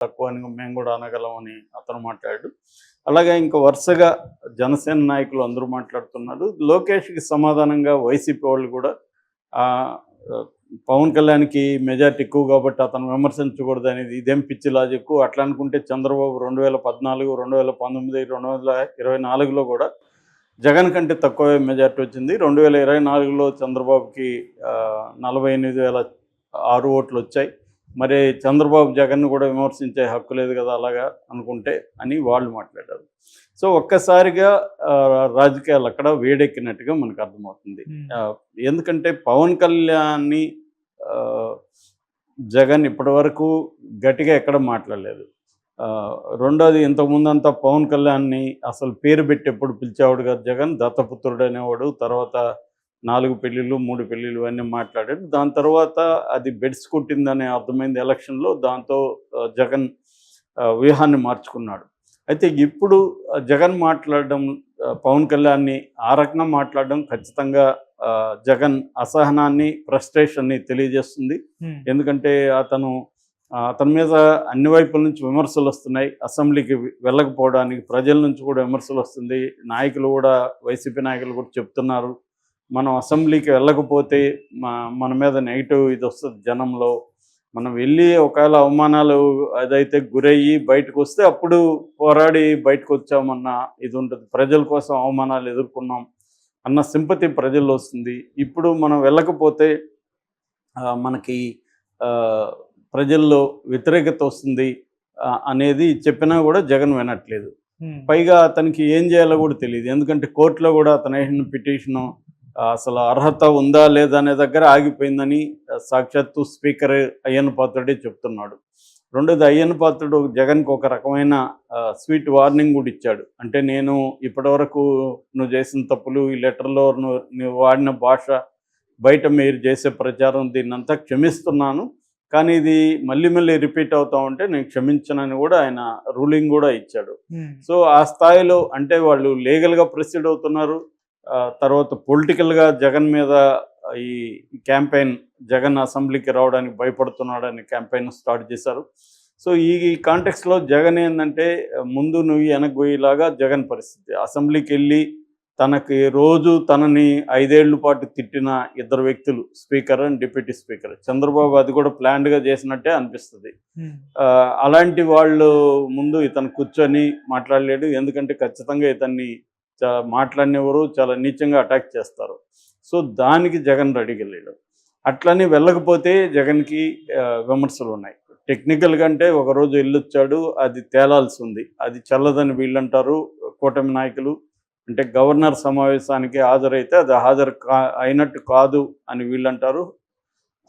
తక్కువ అని మేము కూడా అనగలమని అతను మాట్లాడాడు. అలాగే ఇంకా వరుసగా జనసేన నాయకులు అందరూ మాట్లాడుతున్నారు. లోకేష్‌కి సమాధానంగా వైసీపీ వాళ్ళు కూడా ఆహ్, పవన్ కళ్యాణ్‌కి మెజారిటీ ఎక్కువ కాబట్టి అతను విమర్శించకూడదనేది ఇదేం పిచ్చి లాజిక్కు. అట్లా అనుకుంటే చంద్రబాబు 2014, 2019, 2024లో కూడా జగన్ కంటే తక్కువే మెజారిటీ వచ్చింది. 2024లో చంద్రబాబుకి 48,006 ఓట్లొచ్చాయి. మరి చంద్రబాబు జగన్‌ని కూడా విమర్శించే హక్కు లేదు కదా! అలాగా అనుకుంటే అని వాళ్ళు మాట్లాడారు. సో, ఒక్కసారిగా రాజకీయాలు అక్కడ వేడెక్కినట్టుగా మనకు అర్థమవుతుంది. హ్మ్. ఆహ్, ఎందుకంటే పవన్ కళ్యాణ్‌ని ఆహ్, జగన్ ఇప్పటివరకు గట్టిగా ఎక్కడ మాట్లాడలేదు. రెండోది ఇంతకుముందంతా పవన్ కళ్యాణ్‌ని అసలు పేరు పెట్టి ఎప్పుడు పిలిచేవాడు కాదు జగన్. దత్తపుత్రుడు అనేవాడు. తర్వాత 4 పెళ్ళిళ్ళు, 3 పెళ్ళిళ్ళు ఇవన్నీ మాట్లాడాడు. దాని తర్వాత అది బెడిసి కొట్టిందని అర్థమైంది ఎలక్షన్‌లో. దాంతో జగన్ వ్యూహాన్ని మార్చుకున్నాడు. అయితే ఇప్పుడు జగన్ మాట్లాడడం పవన్ కళ్యాణ్‌ని ఆ రకంగా మాట్లాడడం ఖచ్చితంగా జగన్ అసహనాన్ని, ఫ్రస్ట్రేషన్‌ని తెలియజేస్తుంది. హ్మ్. ఎందుకంటే అతని మీద అన్ని వైపుల నుంచి విమర్శలొస్తున్నాయి. అసెంబ్లీకి వెళ్ళకపోవడానికి ప్రజల నుంచి కూడా విమర్శలొస్తుంది. నాయకులు కూడా వైసీపీ నాయకులు కూడా చెప్తున్నారు. మనం అసెంబ్లీకి వెళ్ళకపోతే మన మీద నెగెటివ్ ఇదొస్తది జనంలో. మనం వెళ్ళి ఒకవేళ అవమానాలు అదైతే గురయ్యి బయటకొస్తే అప్పుడు పోరాడి బయటకొచ్చామన్న ఇదుంటది. ప్రజల కోసం అవమానాలు ఎదుర్కొన్నాం అన్న సింపతి ప్రజల్లో వస్తుంది. ఇప్పుడు మనం వెళ్ళకపోతే మనకి ఆహ్, ప్రజల్లో వ్యతిరేకత వస్తుంది అనేది చెప్పినా కూడా జగన్ వినట్లేదు. హ్మ్. పైగా అతనికి ఏం చేయాలో కూడా తెలీదు. ఎందుకంటే కోర్టులో కూడా అతను వేసిన పిటిషను అసలు అర్హత ఉందా లేదా అనే దగ్గర ఆగిపోయిందని సాక్షాత్తు స్పీకర్ అయ్యన్న పాత్రుడే చెప్తున్నాడు. రెండోది అయ్యన్న పాత్రుడు జగన్‌కి ఒక రకమైన స్వీట్ వార్నింగ్ కూడా ఇచ్చాడు. అంటే నేను ఇప్పటివరకు నువ్వు చేసిన తప్పులు, ఈ లెటర్‌లో నువ్వు వాడిన భాష, బయట మీరు చేసే ప్రచారం దీన్నంతా క్షమిస్తున్నాను. కానీ ఇది మళ్ళీ మళ్ళీ రిపీట్ అవుతా ఉంటే నేను క్షమించనని కూడా ఆయన రూలింగ్ కూడా ఇచ్చాడు. హ్మ్. సో, ఆ స్థాయిలో అంటే వాళ్ళు లీగల్‌గా ప్రొసీడ్ అవుతున్నారు. తర్వాత పొలిటికల్‌గా జగన్ మీద ఈ క్యాంపెయిన్ జగన్ అసెంబ్లీకి రావడానికి భయపడుతున్నాడని క్యాంపెయిన్ స్టార్ట్ చేశారు. సో, ఈ కాంటెక్స్‌లో జగన్ ఏందంటే ముందు నువ్వు వెనక్కి పోయేలాగా జగన్ పరిస్థితి. అసెంబ్లీకెళ్ళి తనని 5 ఏళ్ల పాటు తిట్టిన ఇద్దరు వ్యక్తులు speaker and deputy speaker. Chandrababu అది కూడా ప్లాన్డ్‌గా చేసినట్టే అనిపిస్తది. హ్మ్. అలాంటి వాళ్ళు ముందు ఇతను కూర్చొని మాట్లాడలేడు. ఎందుకంటే ఖచ్చితంగా ఇతన్ని మాట్లాడినెవరు చాలా నీచంగా అటాక్ చేస్తారు. సో, దానికి జగన్ రెడీగా లేడు. అట్లని వెళ్ళకపోతే జగన్‌కి విమర్శలున్నాయి. టెక్నికల్‌గా అంటే ఒకరోజు ఎళ్ళొచ్చాడు. అది తేలాల్సుంది. అది చెల్లదని వీళ్ళంటారు కూటమి నాయకులు. అంటే గవర్నర్ సమావేశానికి హాజరైతే అది అయినట్టు కాదు అని వీళ్ళంటారు.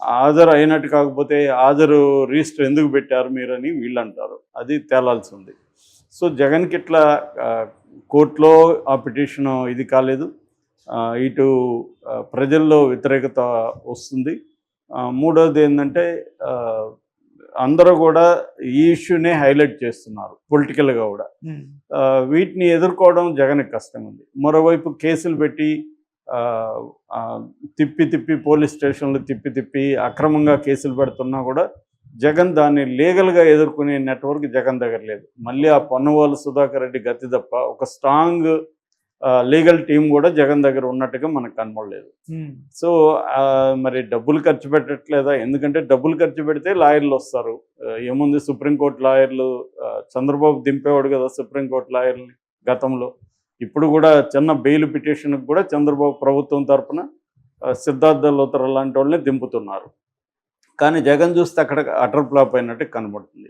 హాజరు అయినట్టు కాకపోతే హాజరు రిజిస్టర్ ఎందుకు పెట్టారు మీరని వీళ్ళంటారు. అది తేలాల్సుంది. సో, జగన్‌కి ఇట్లా కోర్టులో ఆ పిటిషను ఇది కాలేదు. ఇటు ప్రజల్లో వ్యతిరేకత వస్తుంది. మూడోదేందంటే ఆహ్, అందరూ గూడా ఈ ఇష్యూనే హైలైట్ చేస్తున్నారు పొలిటికల్‌గా గూడా. హ్మ్. వీటిని ఎదుర్కోవడం జగన్‌కి కష్టంగుంది. మరోవైపు కేసులు పెట్టి ఆహ్, ఆహ్, తిప్పి పోలీస్ స్టేషన్‌లు తిప్పి అక్రమంగా కేసులు పెడుతున్నా గూడా జగన్ దాన్ని లీగల్‌గా ఎదుర్కొనే నెట్‌వర్క్ జగన్ దగ్గర లేదు. మళ్ళీ ఆ పొన్నవాళ్ళు సుధాకర్ రెడ్డి గతి తప్ప ఒక స్ట్రాంగ్ లీగల్ టీమ్ గూడా జగన్ దగ్గర ఉన్నట్టుగా మనకు కనపడలేదు. హ్మ్. సో, మరి డబ్బులు ఖర్చు పెట్టట్లేదా? ఎందుకంటే డబ్బులు ఖర్చు పెడితే లాయర్‌లొస్తారు. ఏముంది సుప్రీంకోర్టు లాయర్లు చంద్రబాబు దింపేవాడు గదా! సుప్రీంకోర్టు లాయర్‌లని గతంలో. ఇప్పుడు గూడా చిన్న బెయిల్ పిటిషన్‌కి గూడా చంద్రబాబు ప్రభుత్వం తరపున సిద్ధార్థ లూథరా లాంటోళ్ళని దింపుతున్నారు. కానీ జగన్ చూస్తే అక్కడ అటర్ ఫ్లాప్ అయినట్టు కనబడుతుంది.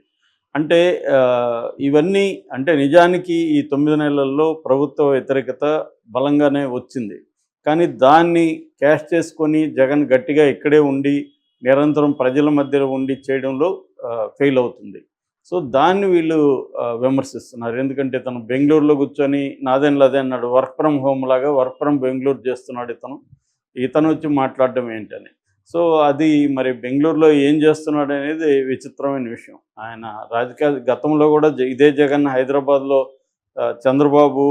అంటే ఇవన్నీ అంటే నిజానికి ఈ 9 నెలల్లో ప్రభుత్వ వ్యతిరేకత బలంగానే వచ్చింది. కానీ దాన్ని క్యాష్ చేసుకొని జగన్ గట్టిగా ఇక్కడే ఉండి నిరంతరం ప్రజల మధ్యలో ఉండి చేయడంలో ఫెయిల్ అవుతుంది. సో, దాన్ని వీళ్ళు విమర్శిస్తున్నారు. ఎందుకంటే తను బెంగుళూరులో కూర్చొని నాదెండ్ల అదే అన్నాడు. వర్క్ ఫ్రమ్ హోమ్ లాగా వర్క్ ఫ్రమ్ బెంగుళూరు చేస్తున్నాడు ఇతను. ఇతనొచ్చి మాట్లాడడం ఏంటని. సో, అది మరి బెంగుళూరులో ఏం చేస్తున్నాడనేది విచిత్రమైన విషయం. ఆయన గతంలో కూడా ఇదే జగన్ హైదరాబాద్‌లో చంద్రబాబు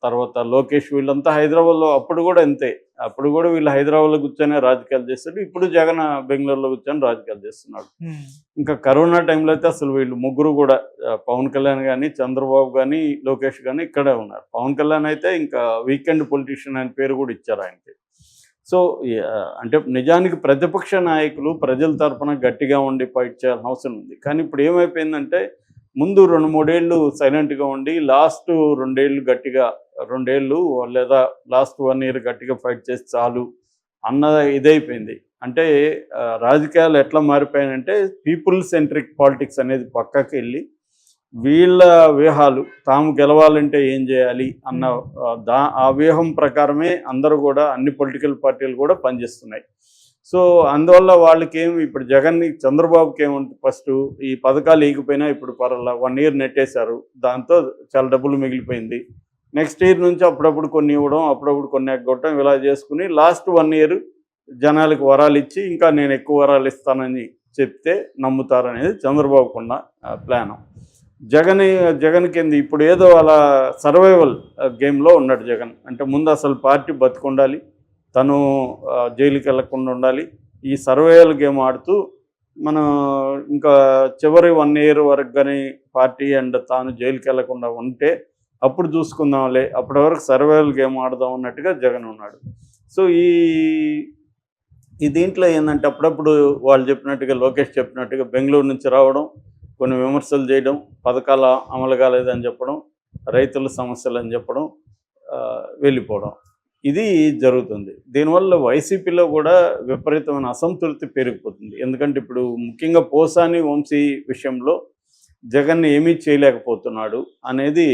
తర్వాత లోకేష్ వీళ్ళంతా హైదరాబాద్‌లో అప్పుడు కూడా ఇంతే. అప్పుడు కూడా వీళ్ళు హైదరాబాద్లో కూర్చొని రాజకీయాలు చేస్తారు, ఇప్పుడు జగన్ బెంగళూరులో కూర్చొని రాజకీయాలు చేస్తున్నాడు. ఇంకా కరోనా టైంలో అయితే అసలు వీళ్ళు ముగ్గురు కూడా పవన్ కళ్యాణ్ కానీ, చంద్రబాబు కానీ, లోకేష్ కానీ ఇక్కడే ఉన్నారు. పవన్ కళ్యాణ్ అయితే ఇంకా వీకెండ్ పొలిటీషియన్ అనే పేరు కూడా ఇచ్చారు ఆయనకి. సో అంటే నిజానికి ప్రతిపక్ష నాయకులు ప్రజల తరఫున గట్టిగా ఉండి ఫైట్ చేయాల్సిన అవసరం ఉంది. కానీ ఇప్పుడు ఏమైపోయిందంటే ముందు 2-3 ఏళ్ళు సైలెంట్గా ఉండి లాస్ట్ 2 ఏళ్ళు గట్టిగా 2 ఏళ్ళు లేదా లాస్ట్ 1 ఇయర్ గట్టిగా ఫైట్ చేసి చాలు అన్న ఇదైపోయింది. అంటే రాజకీయాలు ఎట్లా మారిపోయాయంటే పీపుల్ సెంట్రిక్ పాలిటిక్స్ అనేది పక్కకి వెళ్ళి వీళ్ళ వ్యూహాలు తాము గెలవాలంటే ఏం చేయాలి అన్న ఆ వ్యూహం ప్రకారమే అందరూ కూడా అన్ని పొలిటికల్ పార్టీలు కూడా పనిచేస్తున్నాయి. సో అందువల్ల వాళ్ళకి ఇప్పుడు చంద్రబాబుకి ఏముంటుంది, ఫస్ట్ ఈ పథకాలు ఈగిపోయినా ఇప్పుడు 1 ఇయర్ నెట్టేశారు, దాంతో చాలా డబ్బులు మిగిలిపోయింది. నెక్స్ట్ ఇయర్ నుంచి అప్పుడప్పుడు కొన్ని ఇవ్వడం, అప్పుడప్పుడు కొన్ని ఎగ్గొట్టడం, ఇలా చేసుకుని లాస్ట్ 1 ఇయర్ జనాలకు వరాలు ఇచ్చి ఇంకా నేను ఎక్కువ వరాలు ఇస్తానని చెప్తే నమ్ముతారనేది చంద్రబాబుకున్న ప్లాను. జగన్కి ఏంది ఇప్పుడు ఏదో అలా సర్వైవల్ గేమ్లో ఉన్నాడు జగన్. అంటే ముందు అసలు పార్టీ బతుకుండాలి, తను జైలుకి వెళ్లకుండా ఉండాలి, ఈ సర్వైవల్ గేమ్ ఆడుతూ మనం ఇంకా చివరి 1 ఇయర్ వరకు కానీ పార్టీ అండ్ తాను జైలుకి వెళ్లకుండా ఉంటే అప్పుడు చూసుకుందాంలే, అప్పటి వరకు సర్వైవల్ గేమ్ ఆడదాం అన్నట్టుగా జగన్ ఉన్నాడు. సో ఈ దీంట్లో ఏంటంటే అప్పుడప్పుడు వాళ్ళు చెప్పినట్టుగా, లోకేష్ చెప్పినట్టుగా బెంగళూరు నుంచి రావడం, కొన్ని విమర్శలు చేయడం, పథకాల అమలు కాలేదని చెప్పడం, రైతుల సమస్యలు అని చెప్పడం, వెళ్ళిపోవడం, ఇది జరుగుతుంది. దీనివల్ల వైసీపీలో కూడా విపరీతమైన అసంతృప్తి పెరిగిపోతుంది. ఎందుకంటే ఇప్పుడు ముఖ్యంగా పోసాని వంశీ విషయంలో జగన్ ఏమీ చేయలేకపోతున్నాడు అనేది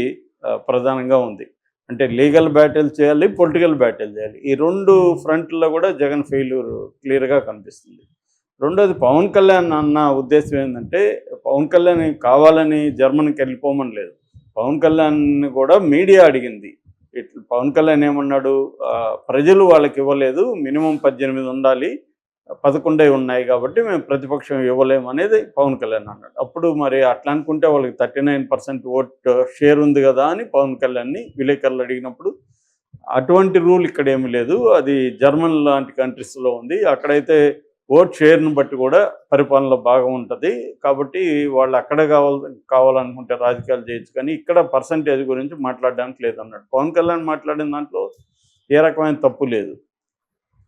ప్రధానంగా ఉంది. అంటే లీగల్ బ్యాటిల్ చేయాలి, పొలిటికల్ బ్యాటిల్ చేయాలి. ఈ 2 ఫ్రంట్లో కూడా జగన్ ఫెయిల్యూర్ క్లియర్గా కనిపిస్తుంది. రెండోది పవన్ కళ్యాణ్ అన్న ఉద్దేశం ఏంటంటే, పవన్ కళ్యాణ్ కావాలని జర్మనీకి వెళ్ళిపోమని లేదు. పవన్ కళ్యాణ్ కూడా మీడియా అడిగింది. పవన్ కళ్యాణ్ ఏమన్నాడు, ప్రజలు వాళ్ళకి ఇవ్వలేదు, మినిమం 18 ఉండాలి, 11 ఉన్నాయి కాబట్టి మేము ప్రతిపక్షం ఇవ్వలేము అనేది పవన్ కళ్యాణ్ అన్నాడు. అప్పుడు మరి అట్లా అనుకుంటే వాళ్ళకి 39% ఓట్ షేర్ ఉంది కదా అని పవన్ కళ్యాణ్ని విలేకరులు అడిగినప్పుడు, అటువంటి రూల్ ఇక్కడ ఏమీ లేదు, అది జర్మన్ లాంటి కంట్రీస్లో ఉంది, అక్కడైతే ఓట్ షేర్ను బట్టి కూడా పరిపాలనలో బాగా ఉంటుంది, కాబట్టి వాళ్ళు అక్కడ కావాలనుకుంటే రాజకీయాలు చేయొచ్చు, కానీ ఇక్కడ పర్సంటేజ్ గురించి మాట్లాడడానికి లేదన్నాడు. పవన్ కళ్యాణ్ మాట్లాడిన దాంట్లో ఏ రకమైన తప్పు లేదు.